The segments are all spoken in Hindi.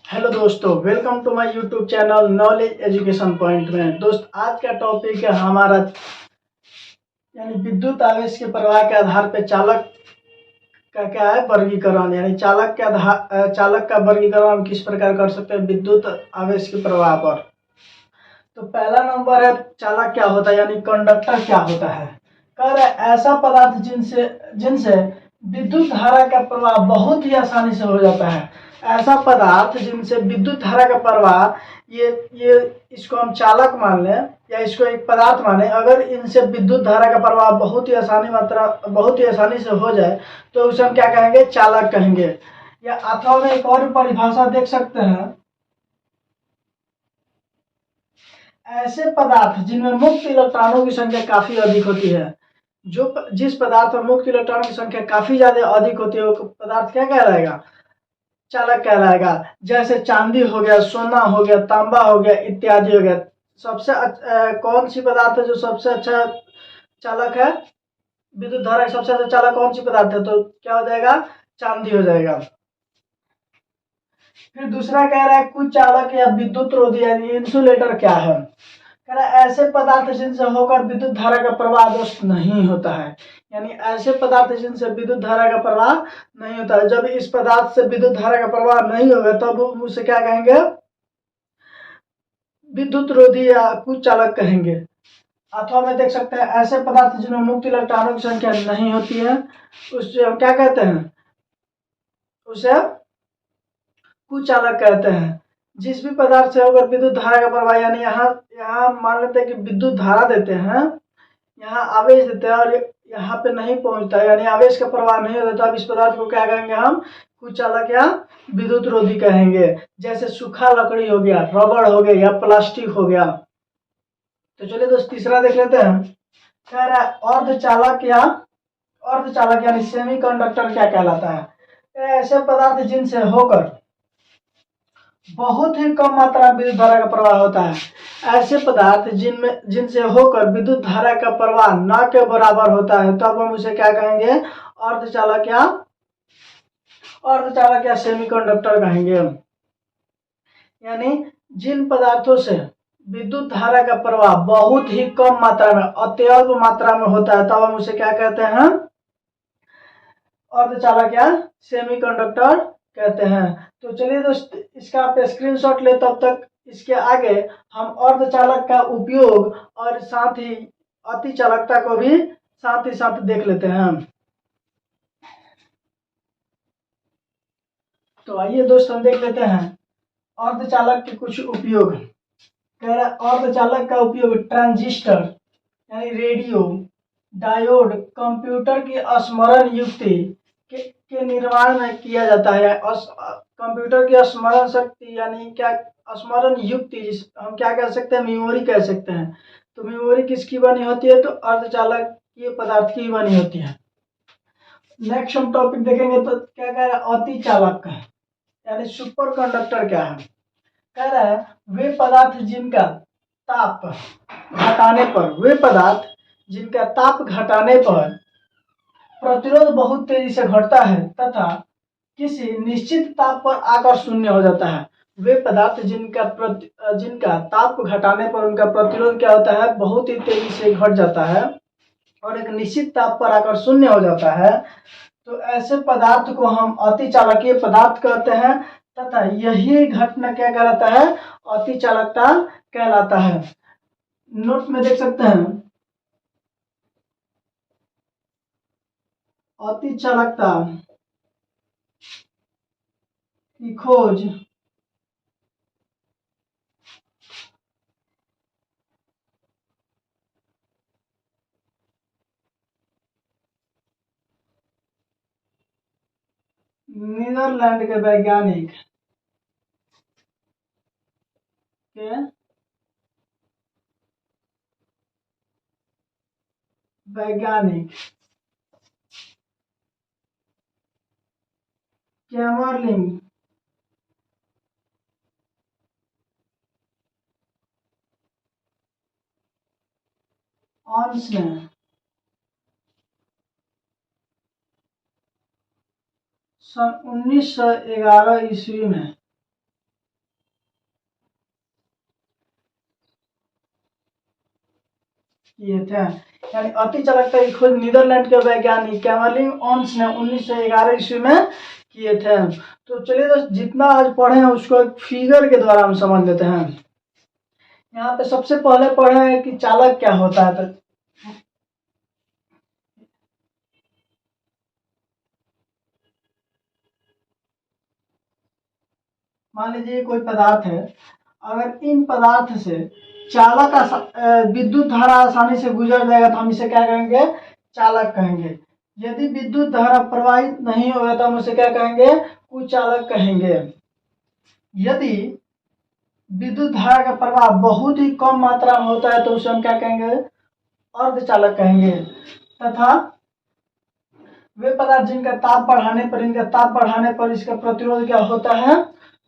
हेलो दोस्तों, welcome to my YouTube channel knowledge education point में। दोस्त, आज का टॉपिक है हमारा यानी विद्युत आवेश के प्रवाह के आधार पर चालक का क्या है वर्गीकरण। यानी चालक का वर्गीकरण हम किस प्रकार कर सकते हैं विद्युत आवेश के प्रवाह पर। तो पहला नंबर है चालक क्या होता है, यानी कंडक्टर क्या होता है। कह रहे ऐसा पदार्थ जिनसे जिनसे विद्युत धारा का प्रवाह बहुत ही आसानी से हो जाता है। ऐसा पदार्थ जिनसे विद्युत धारा का प्रवाह ये इसको हम चालक मान लें या इसको एक पदार्थ माने। अगर इनसे विद्युत धारा का प्रवाह बहुत ही आसानी से हो जाए तो उसे हम क्या कहेंगे, चालक कहेंगे। या अथवा में एक और परिभाषा देख सकते हैं, ऐसे पदार्थ जिनमें मुक्त इलेक्ट्रॉनों की संख्या काफी अधिक होती है। जिस पदार्थ में मुक्त इलेक्ट्रॉनों की संख्या काफी ज्यादा अधिक होती है वो पदार्थ क्या कहलाएगा, चालक कहलाएगा। जैसे चांदी हो गया, सोना हो गया, तांबा हो गया, इत्यादि हो गया। कौन सी पदार्थ है जो सबसे अच्छा चालक है, विद्युत धारा का सबसे अच्छा चालक कौन सी पदार्थ है, तो क्या हो जाएगा, चांदी हो जाएगा। फिर दूसरा कह रहा है कुछ चालक या विद्युत रोधी यानी इंसुलेटर क्या है। कह रहा है ऐसे पदार्थ जिनसे होकर विद्युत धारा का प्रवाह दोस्त नहीं होता है। यानी ऐसे पदार्थ जिनसे विद्युत धारा का प्रवाह नहीं होता है। जब इस पदार्थ से विद्युत धारा का प्रवाह नहीं होगा तब उसे क्या कहेंगे, विद्युत रोधी या कुछ चालक कहेंगे। अथवा में देख सकते हैं ऐसे पदार्थ जिनमें मुक्त इलेक्ट्रॉनों की संख्या नहीं होती है उससे हम क्या कहते हैं, उसे कुचालक कहते हैं। जिस भी पदार्थ से होकर विद्युत धारा का प्रवाह, यानी यहाँ यहाँ मान लेते हैं कि विद्युत धारा देते हैं, यहाँ आवेश देते हैं और यहाँ पे नहीं पहुंचता है, यानी आवेश का प्रवाह नहीं होता, तब इस पदार्थ को क्या कहेंगे, हम कुचालक या विद्युत रोधी कहेंगे। जैसे सूखा लकड़ी हो गया, रबड़ हो गया या प्लास्टिक हो गया। तो चलिए दोस्त तीसरा देख लेते हैं। कह रहा है अर्धचालक यानी सेमीकंडक्टर क्या कहलाता है। ऐसे पदार्थ जिनसे होकर बहुत ही कम मात्रा में विद्युत धारा का प्रवाह होता है। ऐसे पदार्थ जिनसे होकर विद्युत धारा का प्रवाह न के बराबर होता है तब हम उसे क्या कहेंगे, अर्धचालक या सेमीकंडक्टर कहेंगे। यानी जिन पदार्थों से विद्युत धारा का प्रवाह बहुत ही कम मात्रा में, अत्यल्प मात्रा में होता है तब हम उसे क्या कहते हैं, अर्धचालक या सेमीकंडक्टर कहते हैं। तो चलिए दोस्त इसका आप स्क्रीनशॉट ले, तब तक इसके आगे हम अर्धचालक का उपयोग और साथ ही अति चालकता को भी साथ ही साथ देख लेते हैं। तो आइए दोस्त हम देख लेते हैं अर्धचालक के कुछ उपयोग। कह रहा है अर्धचालक का उपयोग ट्रांजिस्टर यानी रेडियो, डायोड, कंप्यूटर की स्मरण युक्ति के निर्माण में किया जाता है। कंप्यूटर की स्मरण शक्ति यानी क्या, स्मरण युक्ति हम क्या कह सकते हैं, मेमोरी कह सकते हैं। तो मेमोरी किसकी बनी होती है, तो अर्धचालक ये पदार्थ की बनी होती है। नेक्स्ट हम टॉपिक देखेंगे तो क्या कह रहा है, अति चालक यानी सुपर कंडक्टर क्या है। कह रहा है वे पदार्थ जिनका ताप घटाने पर प्रतिरोध बहुत तेजी से घटता है तथा किसी निश्चित ताप पर आकर शून्य हो जाता है। वे पदार्थ जिनका ताप घटाने पर उनका प्रतिरोध क्या होता है, बहुत ही तेजी से घट जाता है और एक निश्चित ताप पर आकर शून्य हो जाता है। तो ऐसे पदार्थ को हम अति चालकीय पदार्थ कहते हैं तथा यही घटना क्या कहलाता है, अति चालकता कहलाता है। नोट में देख सकते हैं अति चालकता की खोज नीदरलैंड के वैज्ञानिक कैमरलिन ऑन्स ने सन 1911 ईस्वी में किए थे। यानी अति चालकता की खोज नीदरलैंड के वैज्ञानिक कैमरलिन ओन्स ने 1911 ईस्वी में किए थे। तो चलिए दोस्त, जितना आज पढ़े हैं उसको एक फिगर के द्वारा हम समझ लेते हैं। यहाँ पे सबसे पहले पढ़े हैं कि चालक क्या होता है। तो मान लीजिए कोई पदार्थ है, अगर इन पदार्थ से विद्युत धारा आसानी से गुजर जाएगा तो हम इसे क्या कहेंगे, चालक कहेंगे। यदि विद्युत धारा प्रवाहित नहीं होगा तो हम उसे क्या कहेंगे, कुचालक कहेंगे। यदि विद्युत धारा का प्रवाह बहुत ही कम मात्रा में होता है तो उसे हम क्या कहेंगे, अर्धचालक कहेंगे। तथा वे पदार्थ जिनका ताप बढ़ाने पर इसका प्रतिरोध क्या होता है,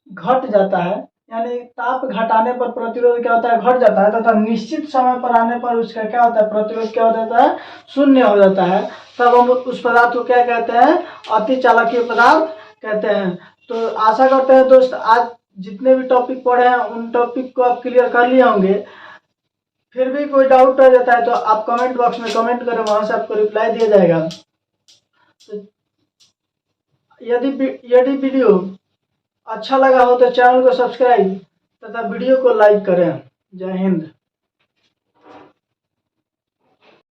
घट जाता है। यानी ताप घटाने पर प्रतिरोध क्या होता है, घट जाता है। तथा निश्चित समय पर आने पर उसका क्या होता है, प्रतिरोध क्या हो जाता है, शून्य हो जाता है। तब हम उस पदार्थ को क्या कहते हैं, अति चालकीय पदार्थ कहते हैं। तो आशा करते हैं दोस्त, आज जितने भी टॉपिक पढ़े हैं उन टॉपिक को आप क्लियर कर लिए होंगे। फिर भी कोई डाउट रह जाता है तो आप कमेंट बॉक्स में कमेंट करें, वहां से आपको रिप्लाई दिया जाएगा। तो यदि वीडियो अच्छा लगा हो तो चैनल को सब्सक्राइब तथा वीडियो को लाइक करें। जय हिंद।